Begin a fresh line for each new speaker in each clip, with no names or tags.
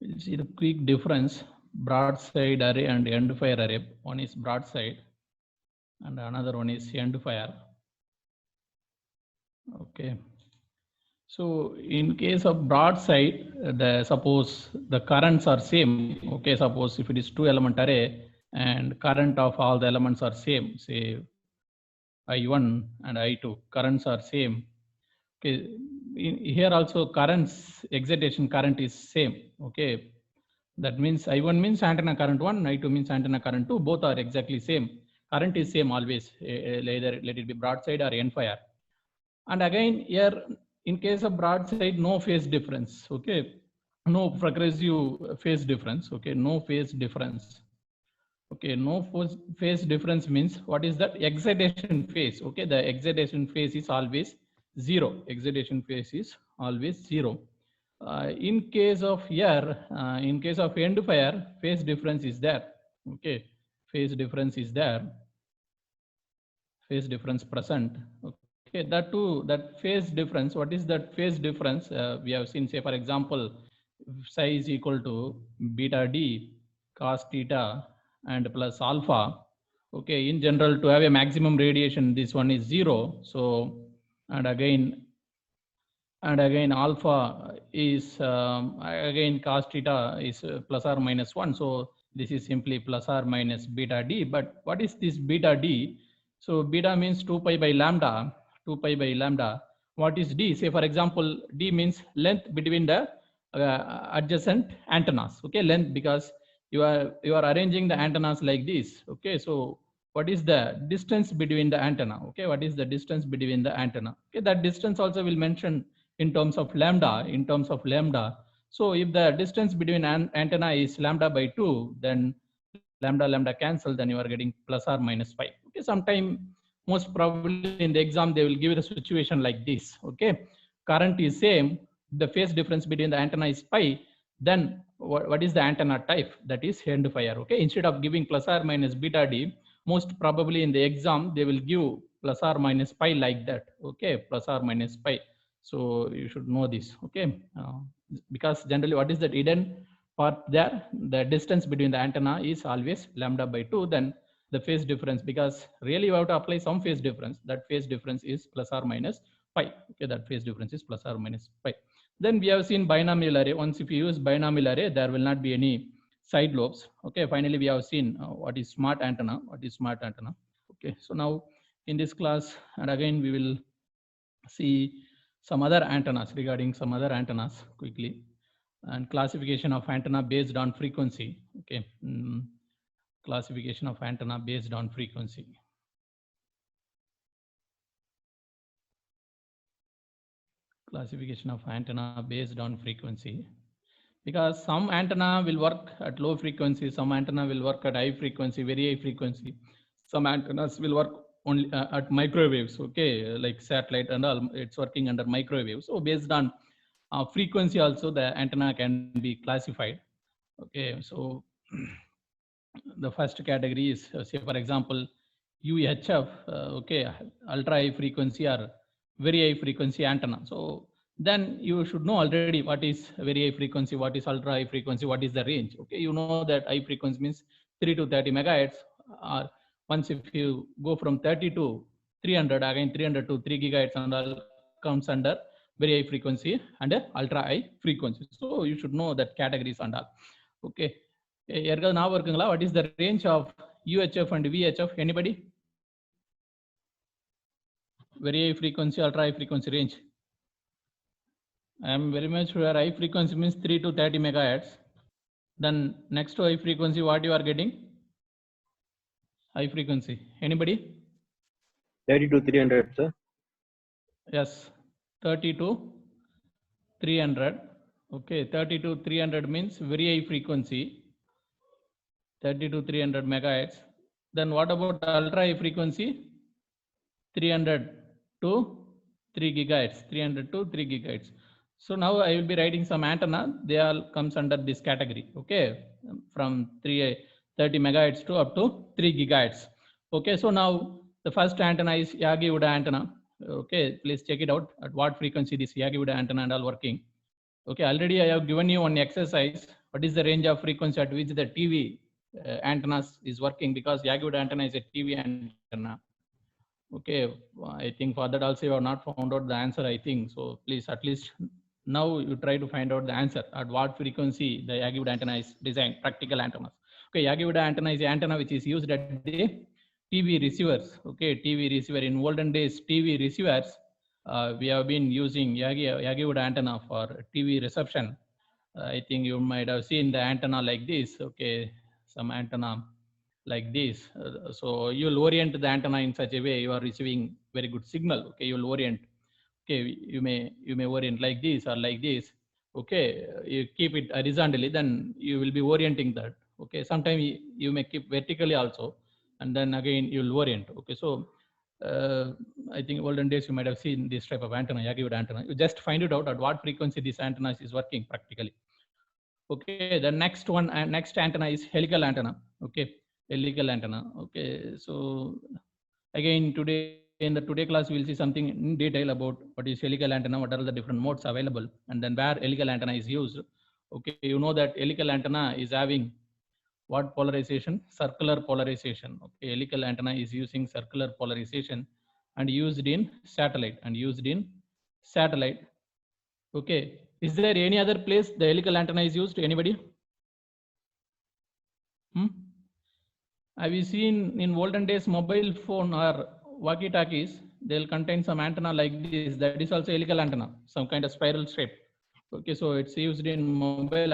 We'll see the quick difference, broadside array and end fire array. One is broadside and another one is end fire. Okay. So in case of broadside, suppose the currents are same. Okay, suppose if it is 2-element array and current of all the elements are same, say I1 and I2, currents are same. Okay, here also currents, excitation current is same. Okay, that means I1 means antenna current 1, I2 means antenna current 2, both are exactly same. Current is same always, either let it be broadside or end fire. And again here, in case of broadside, no phase difference. Okay, no progressive phase difference. Okay, no phase difference. Okay, no phase difference means what is that? Excitation phase. Okay, the excitation phase is always 0. Excitation phase is always 0. In case of here, in case of end fire, phase difference is there. Okay, phase difference is there. Phase difference present. Okay, that too, that phase difference. What is that phase difference? We have seen, say for example, psi is equal to beta d cos theta and plus alpha. Okay, in general, to have a maximum radiation, this one is 0. So, and again alpha is again cos theta is plus or minus 1. So this is simply plus or minus beta d. But what is this beta d? So beta means 2 pi by lambda. 2 pi by lambda. What is d? Say for example, d means length between the adjacent antennas. Okay, length, because you are arranging the antennas like this. Okay, so what is the distance between the antenna? Okay, what is the distance between the antenna? Okay, that distance also will mention in terms of lambda. So if the distance between antenna is lambda by 2, then lambda cancel, then you are getting plus or minus 5. Okay, sometime most probably in the exam they will give you the situation like this. Okay, current is same, the phase difference between the antenna is pi, then what is the antenna type? That is end fire. Okay, instead of giving plus or minus beta d, most probably in the exam they will give plus or minus pi like that. Okay, plus or minus pi. So you should know this. Okay, because generally what is that hidden part there? The distance between the antenna is always lambda by 2. Then the phase difference, because really you have to apply some phase difference, that phase difference is plus or minus pi. Okay, that phase difference is plus or minus pi. Then we have seen binomial array. Once if you use binomial array, there will not be any side lobes. Okay, finally we have seen what is smart antenna. Okay, so now in this class, and again we will see some other antennas, regarding some other antennas quickly, and classification of antenna based on frequency. Okay, classification of antenna based on frequency. Classification of antenna based on frequency, because some antenna will work at low frequency, some antenna will work at high frequency, very high frequency. Some antennas will work only at microwaves. Okay, like satellite and all, it's working under microwave. So based on frequency also the antenna can be classified. Okay, so the first category is say for example UHF. Okay, ultra high frequency or very high frequency antenna. So then you should know already what is very high frequency, what is ultra high frequency, what is the range. Okay, you know that high frequency means 3 to 30 megahertz. Once if you go from 30 to 300, again 300 to 3 gigahertz and all comes under very high frequency and ultra high frequency. So you should know that categories and all. Okay, what is the range of UHF and VHF? Anybody? Very high frequency, ultra high frequency range. I am very much sure high frequency means 3 to 30 megahertz. Then next to high frequency, what you are getting? High frequency. Anybody?
30 to 300, sir.
Yes, 30 to 300. Okay, 30 to 300 means very high frequency. 30 to 300 megahertz. Then what about ultra high frequency? 300 to 3 gigahertz. 300 to 3 gigahertz. So now I will be writing some antenna. They all comes under this category. Okay, from 30 megahertz to up to 3 gigahertz. Okay, so now the first antenna is Yagi-Uda antenna. Okay, please check it out at what frequency this Yagi-Uda antenna and all working. Okay, already I have given you one exercise what is the range of frequency at which the TV antennas is working, because Yagi-Uda antenna is a TV antenna. Okay, I think for that also you have not found out the answer, I think. So please, at least now you try to find out the answer at what frequency the Yagi-Uda antenna is designed, practical antennas. Okay, Yagi-Uda antenna is the antenna which is used at the TV receivers. Okay, TV receiver. In olden days, TV receivers, we have been using Yagi-Uda antenna for TV reception. I think you might have seen the antenna like this. Okay, some antenna like this. So you'll orient the antenna in such a way you are receiving very good signal. Okay, you'll orient. Okay, you may orient like this or like this. Okay, you keep it horizontally, then you will be orienting that. Okay, sometimes you may keep vertically also, and then again you'll orient. Okay, so I think olden days you might have seen this type of antenna, Yagi-Uda antenna. You just find it out at what frequency this antenna is working practically. Okay, the next one, next antenna is helical antenna. Okay, helical antenna. Okay, so again today in the today class we'll see something in detail about what is helical antenna, what are the different modes available, and then where helical antenna is used. Okay, you know that helical antenna is having what polarization? Circular polarization. Okay, helical antenna is using circular polarization and used in satellite Okay, is there any other place the helical antenna is used? Anybody? Have you seen in olden days mobile phone or walkie-talkies? They'll contain some antenna like this. That is also helical antenna, some kind of spiral shape. Okay, so it's used in mobile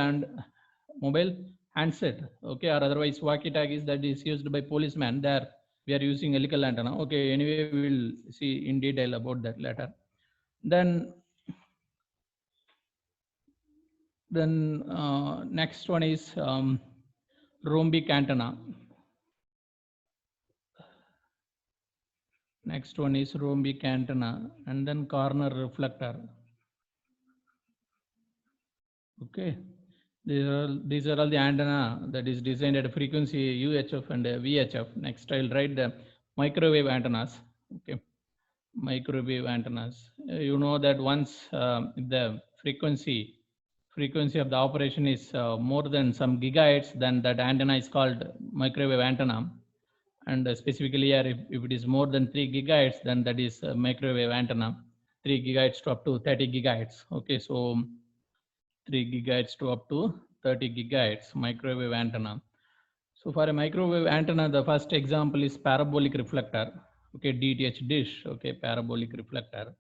handset. Okay, or otherwise walkie-talkies that is used by policemen. There we are using helical antenna. Okay, anyway, we will see in detail about that later. Then next one is rhombic antenna. Next one is rhombic antenna, and then corner reflector. Okay, these are all the antenna that is designed at frequency UHF and VHF. Next, I'll write the microwave antennas. Okay, microwave antennas. You know that once the frequency of the operation is more than some gigahertz, then that antenna is called microwave antenna. And specifically here, if it is more than 3 gigahertz, then that is microwave antenna, 3 gigahertz to up to 30 gigahertz. Okay, so 3 gigahertz to up to 30 gigahertz microwave antenna. So for a microwave antenna, the first example is parabolic reflector. Okay, DTH dish. Okay, parabolic reflector,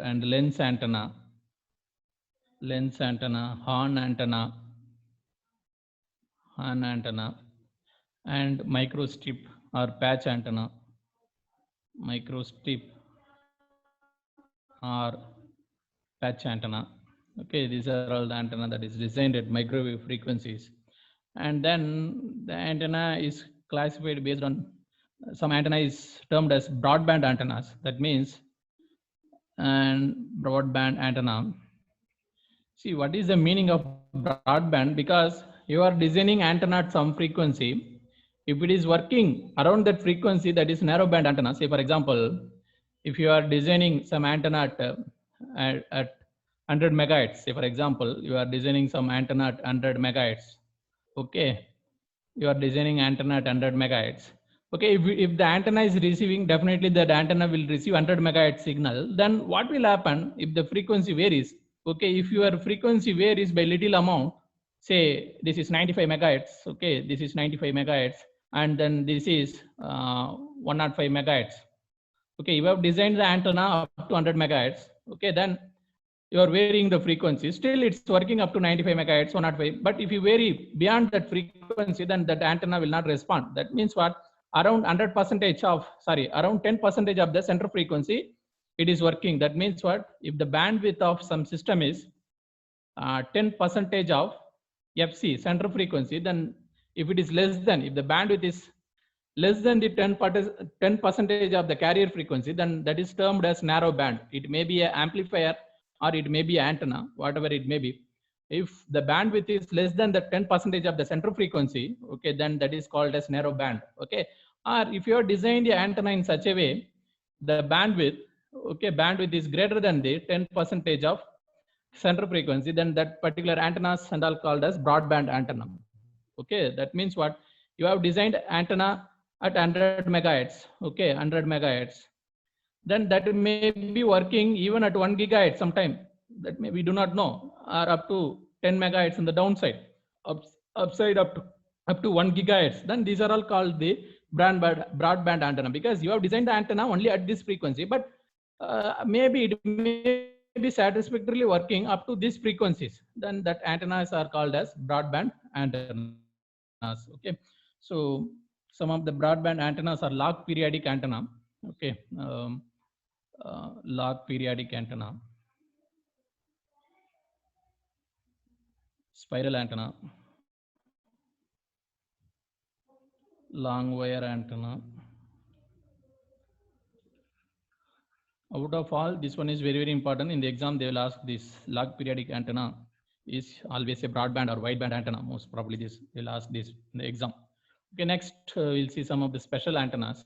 and lens antenna, horn antenna, and microstrip or patch antenna, Okay, these are all the antenna that is designed at microwave frequencies. And then the antenna is classified based on some antenna is termed as broadband antennas. That means and broadband antenna. See, what is the meaning of broadband? Because you are designing antenna at some frequency. If it is working around that frequency, that is narrowband antenna. Say, for example, if you are designing some antenna at 100 megahertz, say, for example, you are designing some antenna at 100 megahertz. Okay, you are designing antenna at 100 megahertz. Okay, if the antenna is receiving, definitely that antenna will receive 100 megahertz signal. Then what will happen if the frequency varies? Okay, if your frequency varies by little amount, say this is 95 megahertz, okay, this is 95 megahertz, and then this is 105 megahertz. Okay, you have designed the antenna up to 100 megahertz. Okay, then you are varying the frequency. Still, it's working up to 95 megahertz, 105. But if you vary beyond that frequency, then that antenna will not respond. That means what? Around 10% of the center frequency, it is working. That means what? If the bandwidth of some system is 10% of FC, center frequency, then if it is less than, if the bandwidth is less than the 10% of the carrier frequency, then that is termed as narrow band. It may be an amplifier or it may be an antenna, whatever it may be. If the bandwidth is less than the 10% of the center frequency, okay, then that is called as narrow band. Okay, or if you have designed the antenna in such a way, the bandwidth, okay, bandwidth is greater than the 10% of center frequency, then that particular antennas and all called as broadband antenna. Okay, that means what? You have designed antenna at 100 megahertz. Okay, 100 megahertz. Then that may be working even at 1 gigahertz sometime. That may we do not know, or up to 10 megahertz on the downside, upside up to 1 gigahertz. Then these are all called the broadband antenna, because you have designed the antenna only at this frequency, but maybe it may be satisfactorily working up to these frequencies. Then that antennas are called as broadband antennas. Okay, so some of the broadband antennas are log periodic antenna. Okay, log periodic antenna, spiral antenna, long wire antenna. Out of all, this one is very, very important. In the exam, they will ask this log periodic antenna is always a broadband or wideband antenna. Most probably this they'll ask this in the exam. Okay, next we'll see some of the special antennas.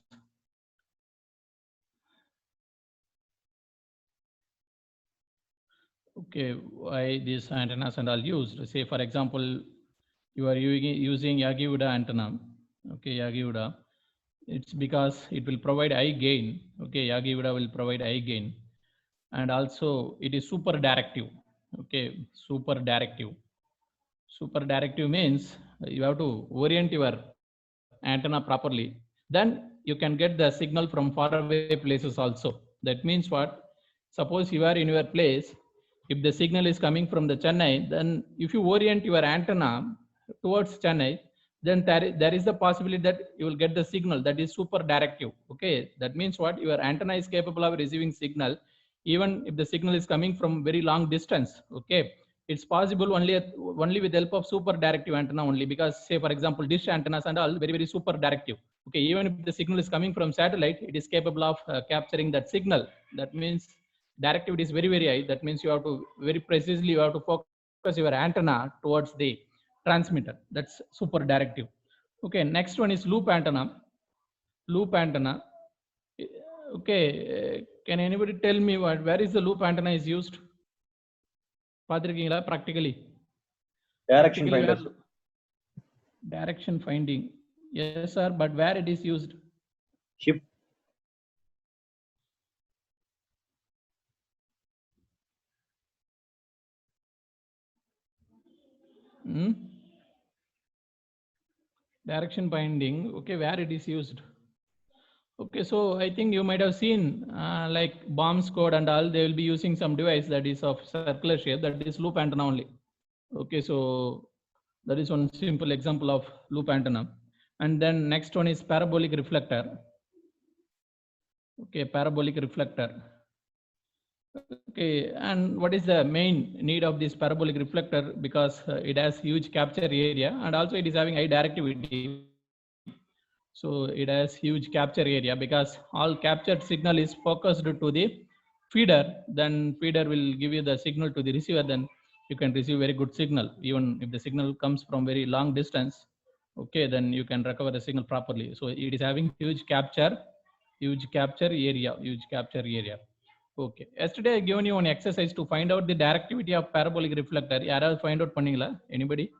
Okay, why these antennas and all used? Say for example, you are using Yagi-Uda antenna. Okay, Yagi-Uda. It's because it will provide high gain. Okay, Yagi-Uda will provide high gain, and also it is super directive. Okay, super directive. Super directive means you have to orient your antenna properly. Then you can get the signal from far away places also. That means what? Suppose you are in your place. If the signal is coming from the Chennai, then if you orient your antenna towards Chennai, then there is the possibility that you will get the signal that is super directive. Okay, that means what? Your antenna is capable of receiving signal even if the signal is coming from very long distance. Okay, it's possible only with the help of super directive antenna only, because say for example dish antennas and all very, very super directive. Okay, even if the signal is coming from satellite, it is capable of capturing that signal. That means directivity is very, very high. That means you have to very precisely you have to focus your antenna towards the transmitter. That's super directive. Okay, next one is loop antenna. Loop antenna. Okay, can anybody tell me where is the loop antenna is used? Practically.
Direction finder.
Direction finding. Yes, sir, but where it is used?
Ship. Direction finding. Okay, where it is used? Okay, so I think you might have seen like bomb squad and all, they will be using some device that is of circular shape, that is loop antenna only. Okay, so that is one simple example of loop antenna. And then next one is parabolic reflector. Okay, parabolic reflector. Okay, and what is the main need of this parabolic reflector? Because it has huge capture area and also it is having high directivity. So it has huge capture area because all captured signal is focused to the feeder. Then feeder will give you the signal to the receiver. Then you can receive very good signal. Even if the signal comes from very long distance, okay, then you can recover the signal properly. So it is having huge capture area. Okay. Yesterday I given you one exercise to find out the directivity of parabolic reflector. Yaravadu find out panningala? Anybody?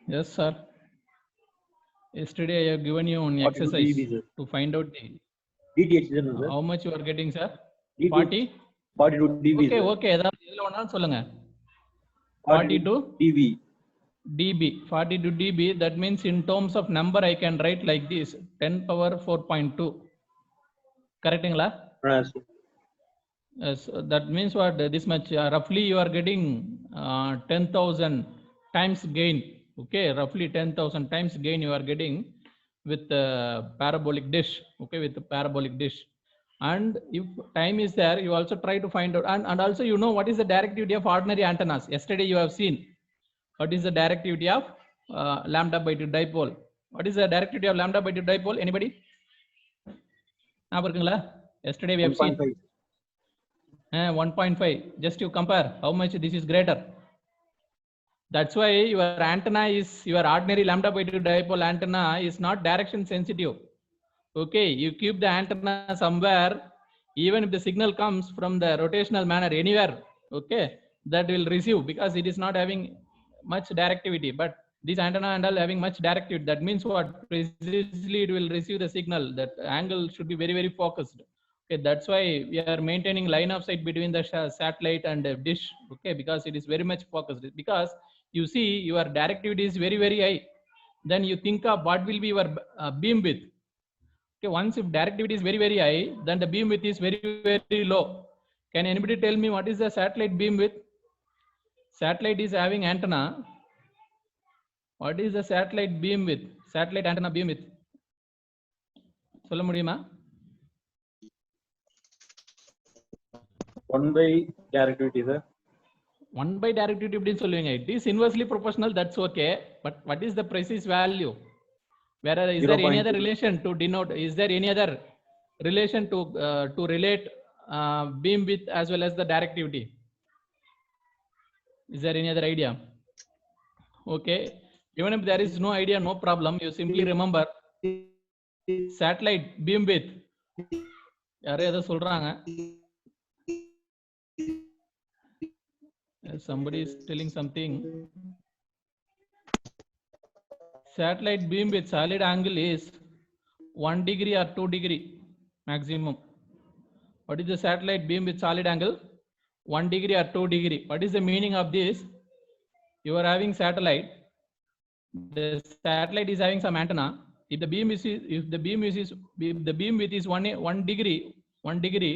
Yes, sir. Yesterday I have given you an exercise to find out the DTH.
How much you are getting, sir?
DTH.
40?
42 dB.
Okay, okay. 42
dB.
dB. 42 dB. That means in terms of number I can write like this: 10 power 4.2. Correct? Yes. That means what? This much roughly you are getting 10,000 times gain. Okay, roughly 10,000 times gain you are getting with parabolic dish. Okay, with the parabolic dish. And if time is there, you also try to find out. And also you know what is the directivity of ordinary antennas. Yesterday you have seen what is the directivity of lambda by 2 dipole. What is the directivity of lambda by 2 dipole? Anybody? Yesterday we have 1. Seen 1.5. Just you compare how much this is greater. That's why your antenna is, your ordinary lambda by 2 dipole antenna is not direction sensitive. Okay, you keep the antenna somewhere Even if the signal comes from the rotational manner anywhere, okay, that will receive because it is not having much directivity. But this antenna and all having much directivity. That means what? Precisely it will receive the signal. That angle should be very, very focused. Okay, that's why we are maintaining line of sight between the satellite and the dish. Okay, because it is very much focused. Because you see your directivity is very, very high. Then you think of what will be your beam width. Okay, once if directivity is very, very high, then the beam width is very, very low. Can anybody tell me what is the satellite beam width? Satellite is having antenna. What is the satellite beam width? Satellite antenna beam width. சொல்ல முடியுமா?
1 by directivity, sir.
1 by directivity இப்படின்னு சொல்லுவீங்க. It is inversely proportional, that's okay. But what is the precise value? Where is there any other relation to denote? Is there any other relation to relate beam width as well as the directivity? Is there any other idea? Okay. Even if there is no idea, no problem. You simply remember satellite beam width. யாரோ ஏதோ சொல்றாங்க. Somebody is telling something. Satellite beam with solid angle is 1 degree or 2 degree maximum. What is the satellite beam with solid angle? 1 degree or 2 degree. What is the meaning of this? You are having satellite. The satellite is having some antenna. If the beam width is 1 degree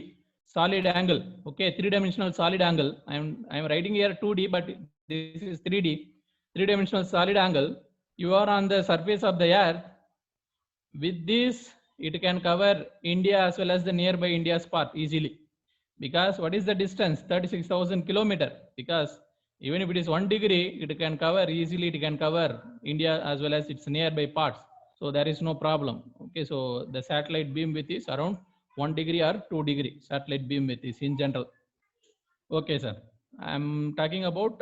solid angle, okay, 3-dimensional solid angle. I am writing here 2D, but this is 3D, 3-dimensional solid angle. You are on the surface of the earth. With this, it can cover India as well as the nearby India's part easily. Because what is the distance? 36,000 kilometers. Because even if it is 1 degree, it can cover easily. It can cover India as well as its nearby parts. So there is no problem. Okay, so the satellite beam width is around 1 degree or 2 degree. Satellite beam width is in general. Okay, sir. I'm talking about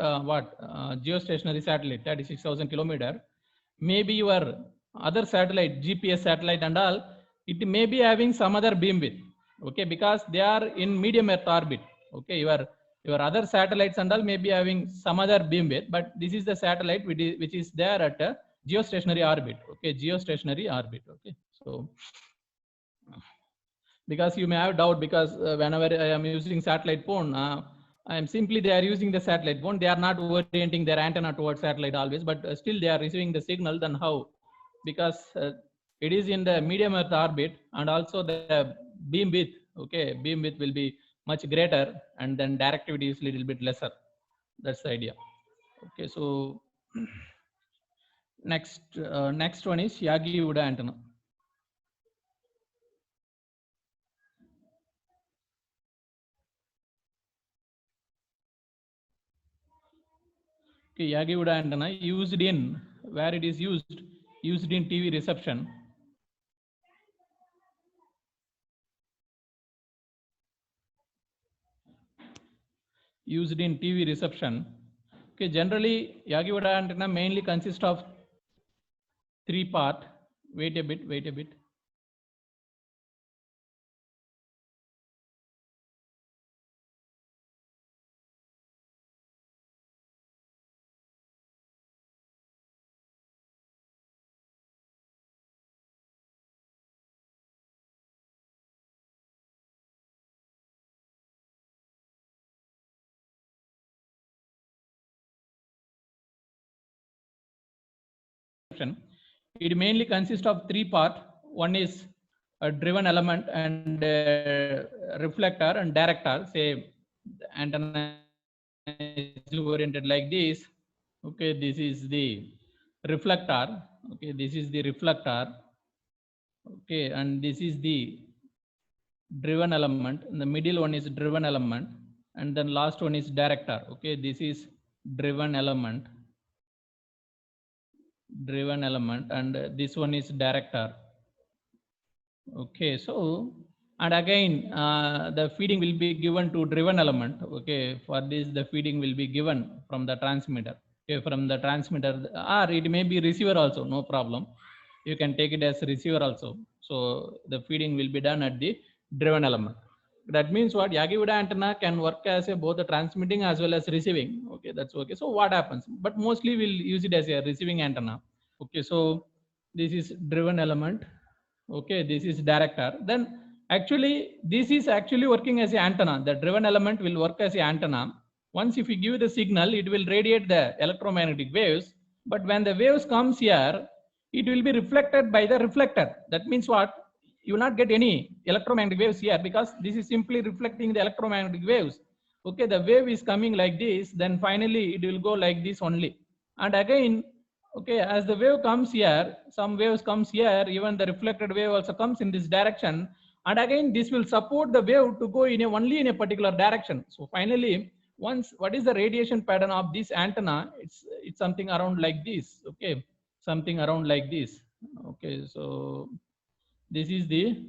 geostationary satellite, 36,000 kilometers. Maybe your other satellite, GPS satellite and all, it may be having some other beam width. Okay, because they are in medium earth orbit. Okay, your other satellites and all may be having some other beam width, but this is the satellite which is there at a geostationary orbit. Okay, geostationary orbit. Okay, so because you may have doubt, because whenever I am using satellite phone, I am simply they are using the satellite phone. They are not orienting their antenna towards satellite always, but still they are receiving the signal. Then how? Because it is in the medium earth orbit, and also the beam width. Okay, beam width will be much greater, and then directivity is little bit lesser. That's the idea. Okay, so next one is Yagi-Uda antenna. Okay, Yagi-Uda antenna used in, where it is used in TV reception. Used in TV reception. Okay, generally Yagi-Uda antenna mainly consists of 3 parts. Wait a bit. It mainly consists of 3 parts. One is a driven element and reflector and director. Say the antenna is oriented like this. Okay, this is the reflector. Okay, this is the reflector. Okay, and this is the driven element. And the middle one is driven element, and then last one is director. Okay, this is driven element, and this one is director. Okay, so and again the feeding will be given to driven element. Okay, for this the feeding will be given from the transmitter. Okay, from the transmitter, or it may be receiver also, no problem. You can take it as receiver also. So the feeding will be done at the driven element. That means what? Yagi-Uda antenna can work as a both the transmitting as well as receiving. Okay, that's okay. So what happens? But mostly we'll use it as a receiving antenna. Okay, so this is driven element. Okay, this is director. Then actually this is actually working as an antenna. The driven element will work as an antenna. Once if you give the signal, it will radiate the electromagnetic waves. But when the waves comes here, it will be reflected by the reflector. That means what? You will not get any electromagnetic waves here because this is simply reflecting the electromagnetic waves. Okay, the wave is coming like this, then finally it will go like this only. And again, okay, as the wave comes here, some waves comes here, even the reflected wave also comes in this direction. And again, this will support the wave to go in only in a particular direction. So finally, once what is the radiation pattern of this antenna? It's something around like this. Okay, something around like this. Okay, so this is the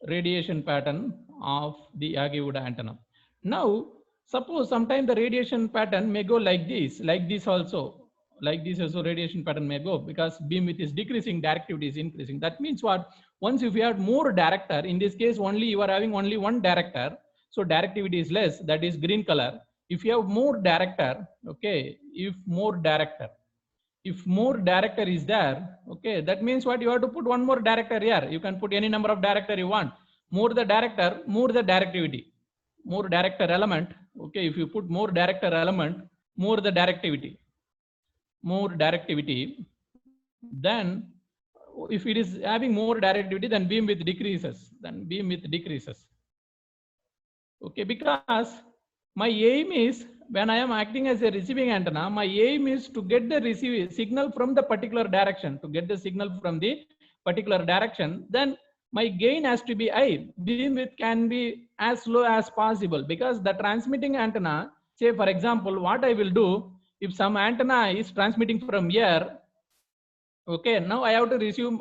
radiation pattern of the Yagi-Uda antenna. Now, suppose sometime the radiation pattern may go like this also, like this also radiation pattern may go because beam width is decreasing, directivity is increasing. That means what? Once if you have more director, in this case only you are having only one director, so directivity is less, that is green color. If you have more director, okay, if more director is there, okay, that means what? You have to put one more director here. You can put any number of director you want. More the director, more the directivity. More director element, okay, if you put more director element, more the directivity. More directivity, then if it is having more directivity, then beam width decreases. Okay, because my aim is when I am acting as a receiving antenna, my aim is to get the receiving signal from the particular direction. Then my gain has to be high. Beam width can be as low as possible because the transmitting antenna, say for example, what I will do, if some antenna is transmitting from here, okay, now I have to receive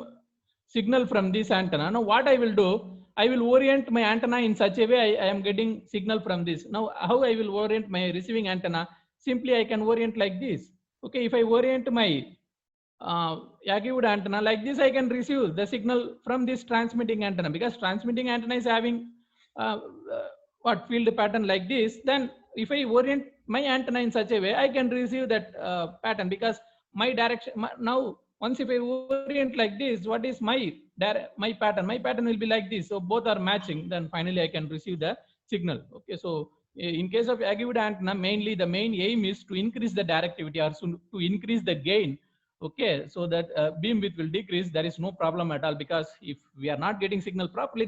signal from this antenna. Now what I will do, I will orient my antenna in such a way I am getting signal from this. Now how I will orient my receiving antenna? Simply I can orient like this. Okay, if I orient my Yagi-Uda antenna like this, I can receive the signal from this transmitting antenna because transmitting antenna is having what field pattern like this. Then if I orient my antenna in such a way, I can receive that pattern because my direction now once if I orient like this, what is my pattern? My pattern will be like this. So both are matching. Then finally I can receive the signal. Okay, so in case of Yagi-Uda antenna, mainly the main aim is to increase the directivity or to increase the gain. Okay, so that beam width will decrease. There is no problem at all because if we are not getting signal properly,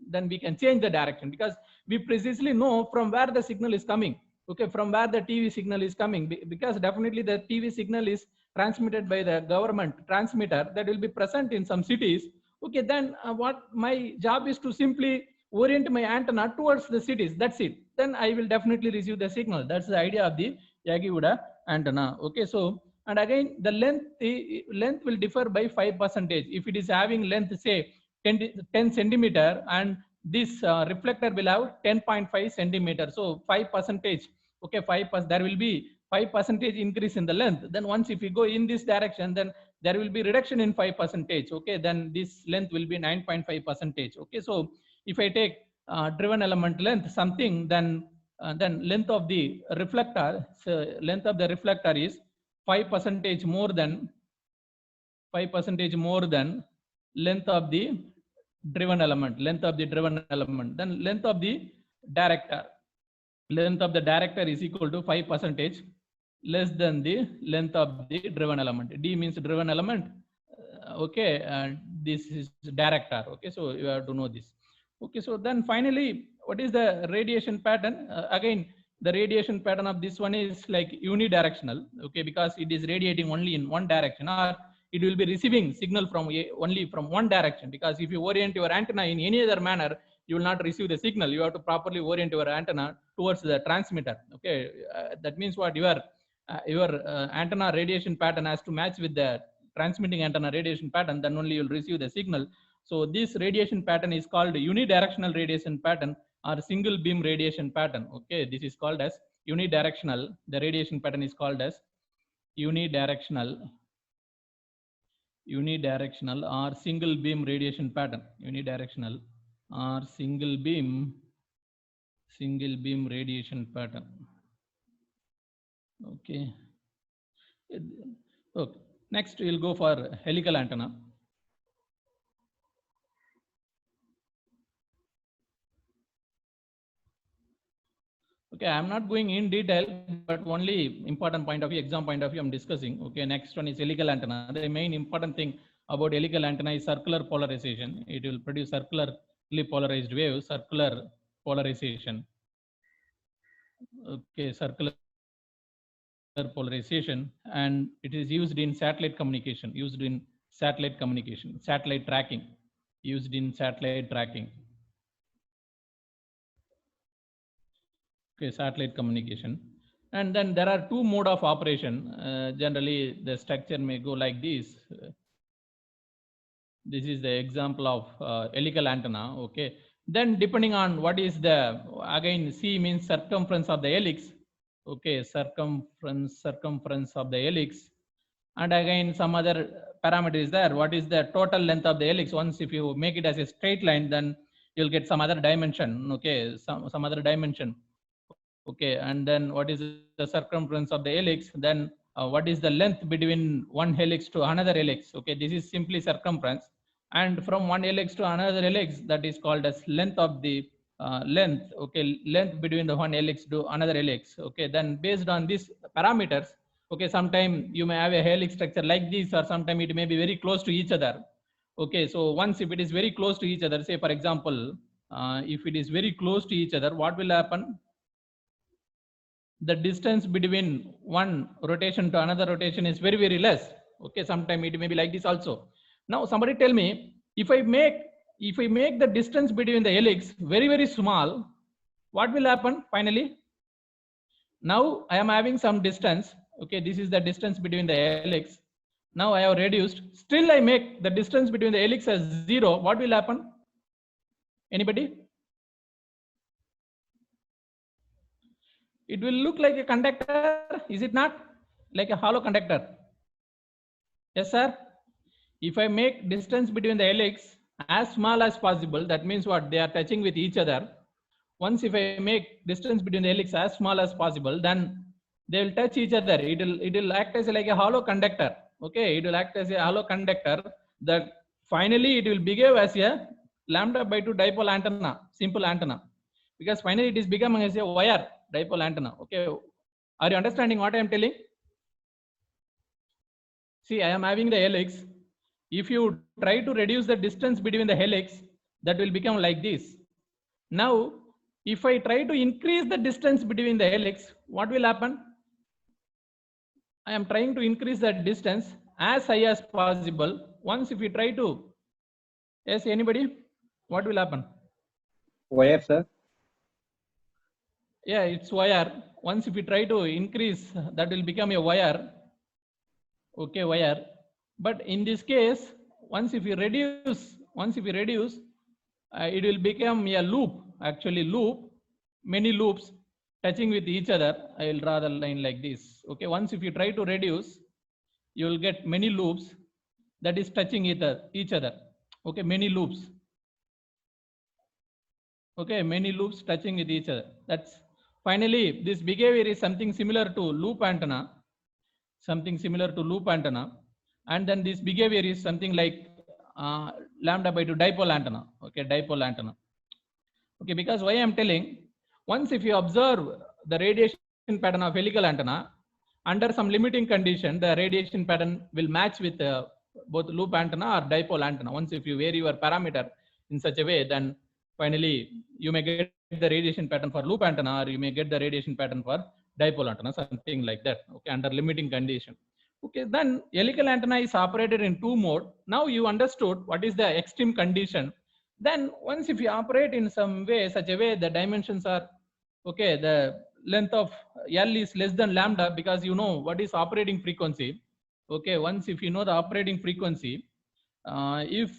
then we can change the direction because we precisely know from where the signal is coming. Okay, from where the TV signal is coming because definitely the TV signal is transmitted by the government transmitter that will be present in some cities. Okay, then what my job is to simply orient my antenna towards the cities. That's it. Then I will definitely receive the signal. That's the idea of the Yagi-Uda antenna. Okay, so and again the length will differ by 5%. If it is having length say 10 centimeter and this reflector will have 10.5 centimeter, so 5%. Okay, 5%, there will be 5% increase in the length. Then once if you go in this direction, then there will be reduction in 5%. Okay, then this length will be 9.5%. Okay, so if I take driven element length something, then length of the reflector, so length of the reflector is 5% more than 5% more than length of the driven element. Then length of the director is equal to 5% less than the length of the driven element. D means driven element. Okay, and this is director. Okay, so you have to know this. Okay, so then finally, what is the radiation pattern? Again, the radiation pattern of this one is like unidirectional. Okay, because it is radiating only in one direction, or it will be receiving signal from only from one direction. Because if you orient your antenna in any other manner, you will not receive the signal. You have to properly orient your antenna towards the transmitter. Okay, that means what? Your antenna radiation pattern has to match with the transmitting antenna radiation pattern, then only you'll receive the signal. So this radiation pattern is called unidirectional radiation pattern or single beam radiation pattern. Okay, this is called as unidirectional. The radiation pattern is called as unidirectional or single beam radiation pattern. Unidirectional or single beam single beam radiation pattern. Okay. Okay. Next, we'll go for helical antenna. Okay, I'm not going in detail, but only important point of view, exam point of view I'm discussing. Okay, next one is helical antenna. The main important thing about helical antenna is circular polarization. It will produce circularly polarized waves, circular polarization. Okay, circular polarization, and it is used in satellite communication, satellite tracking, used in satellite tracking. Okay, satellite communication. And then there are two mode of operation. Generally, the structure may go like this. This is the example of helical antenna. Okay. Then depending on what is the, again, C means circumference of the helix. Okay, circumference of the helix. And again, some other parameter is there. What is the total length of the helix? Once if you make it as a straight line, then you'll get some other dimension. Okay, some other dimension. Okay, and then what is the circumference of the helix? Then what is the length between one helix to another helix? Okay, this is simply circumference. And from one helix to another helix, that is called as length of the length. Okay, length between the one helix to another helix. Okay, then based on these parameters, okay, sometime you may have a helix structure like this, or sometime it may be very close to each other. Okay, so once if it is very close to each other, say for example, if it is very close to each other, what will happen? The distance between one rotation to another rotation is very, very less. Okay, sometime it may be like this also. Now somebody tell me, if I make the distance between the helix very, very small, what will happen finally? Now I am having some distance. Okay, this is the distance between the helix. Now I have reduced. Still I make the distance between the helix as 0. What will happen? Anybody? It will look like a conductor, is it not? Like a hollow conductor. Yes, sir. If I make distance between the helix as small as possible, that means what? They are touching with each other. Once if I make distance between the helix as small as possible, then they will touch each other. It will act as like a hollow conductor. Okay, it will act as a hollow conductor that finally it will behave as a λ/2 dipole antenna, simple antenna, because finally it is becoming as a wire dipole antenna. Okay, are you understanding what I am telling? See, I am having the helix. If you try to reduce the distance between the helix, that will become like this. Now, if I try to increase the distance between the helix, what will happen? I am trying to increase that distance as high as possible. Once if you try to, yes, anybody, what will happen?
Wire, sir.
Yeah, it's wire. Once if you try to increase, that will become a wire. Okay, wire. But in this case, once if you reduce, it will become a loop, actually loop, many loops touching with each other. I will draw the line like this. Okay, once if you try to reduce, you will get many loops that is touching each other. Okay, many loops. Okay, many loops touching with each other. That's finally this behavior is something similar to loop antenna, and then this behavior is something like λ/2 dipole antenna. Okay, dipole antenna. Okay, because why I am telling, once if you observe the radiation pattern of helical antenna, under some limiting condition, the radiation pattern will match with both loop antenna or dipole antenna. Once if you vary your parameter in such a way, then finally you may get the radiation pattern for loop antenna, or you may get the radiation pattern for dipole antenna, something like that. Okay, under limiting condition. Okay, then helical antenna is operated in two mode. Now you understood what is the extreme condition. Then once if you operate in some way, such a way the dimensions are okay, the length of L is less than lambda, because you know what is operating frequency. Okay, once if you know the operating frequency, if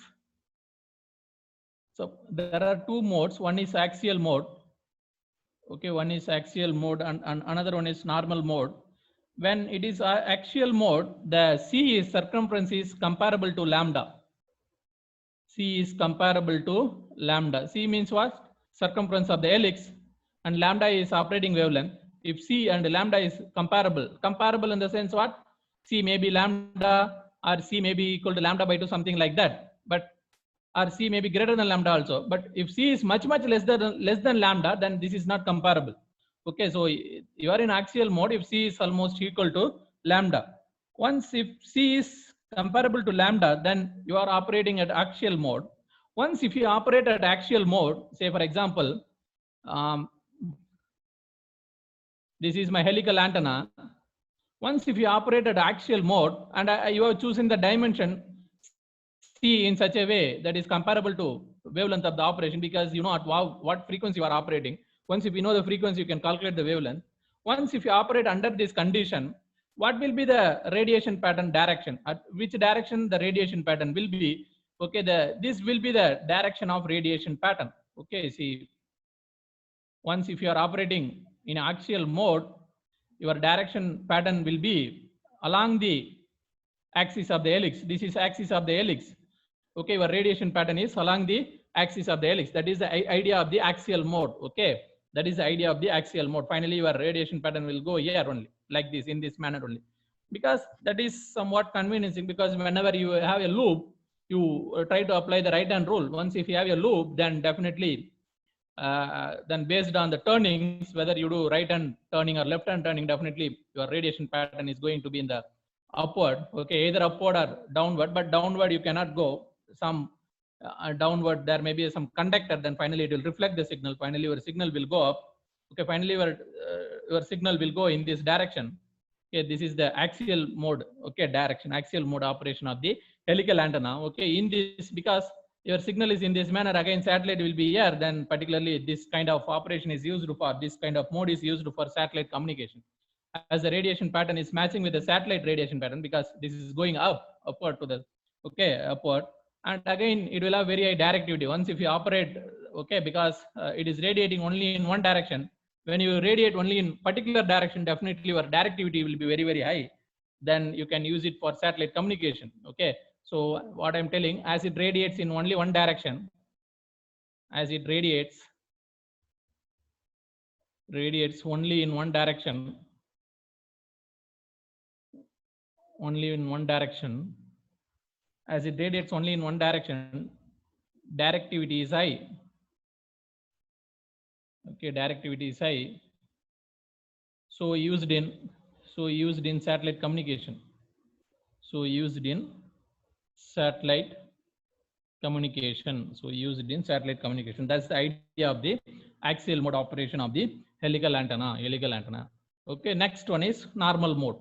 so, there are two modes. One is axial mode. Okay, one is axial mode, and another one is normal mode. When it is axial mode, the C is circumference is comparable to lambda. C is comparable to lambda. C means what? Circumference of the helix. and lambda is operating wavelength. If C and lambda is comparable in the sense what? C may be lambda or C may be equal to lambda by 2, something like that. But or C may be greater than lambda also. But if C is much less than lambda, then this is not comparable. Okay, so you are in axial mode if C is almost equal to lambda. Once if C is comparable to lambda, then you are operating at axial mode. Once if you operate at axial mode, say for example, this is my helical antenna. Once if you operate at axial mode and you are choosing the dimension C in such a way that is comparable to wavelength of the operation, because you know at what frequency you are operating. Once if you know the frequency, you can calculate the wavelength. Once if you operate under this condition, what will be the radiation pattern direction? At which direction the radiation pattern will be? Okay, this will be the direction of radiation pattern. Okay, see, once if you are operating in axial mode, your direction pattern will be along the axis of the helix. This is axis of the helix. Okay, your radiation pattern is along the axis of the helix. That is the idea of the axial mode. Okay, that is the idea of the axial mode. Finally, your radiation pattern will go here only, like this, in this manner only, because that is somewhat conveniencing. Because whenever you have a loop, you try to apply the right hand rule. Once if you have a loop, then definitely then based on the turnings, whether you do right hand turning or left hand turning, definitely your radiation pattern is going to be in the upward. Okay, either upward or downward, but downward you cannot go. Some downward there may be some conductor, then finally it will reflect the signal. Finally your signal will go up. Okay, finally your signal will go in this direction. Okay, this is the axial mode. Okay, direction, axial mode operation of the helical antenna. Okay, in this, because your signal is in this manner, again satellite will be here, then particularly this kind of operation is used for, this kind of mode is used for satellite communication, as the radiation pattern is matching with the satellite radiation pattern, because this is going upward to the, okay, upward. And again it will have very high directivity once if you operate, okay, because it is radiating only in one direction. When you radiate only in particular direction, definitely your directivity will be very high. Then you can use it for satellite communication. Okay, so what I'm telling, as it radiates in only one direction, as it radiates only in one direction, as it radiates only in one direction, directivity is high. Okay, directivity is high. So used in satellite communication. So used in satellite communication. That's the idea of the axial mode operation of the helical antenna. Okay, next one is normal mode.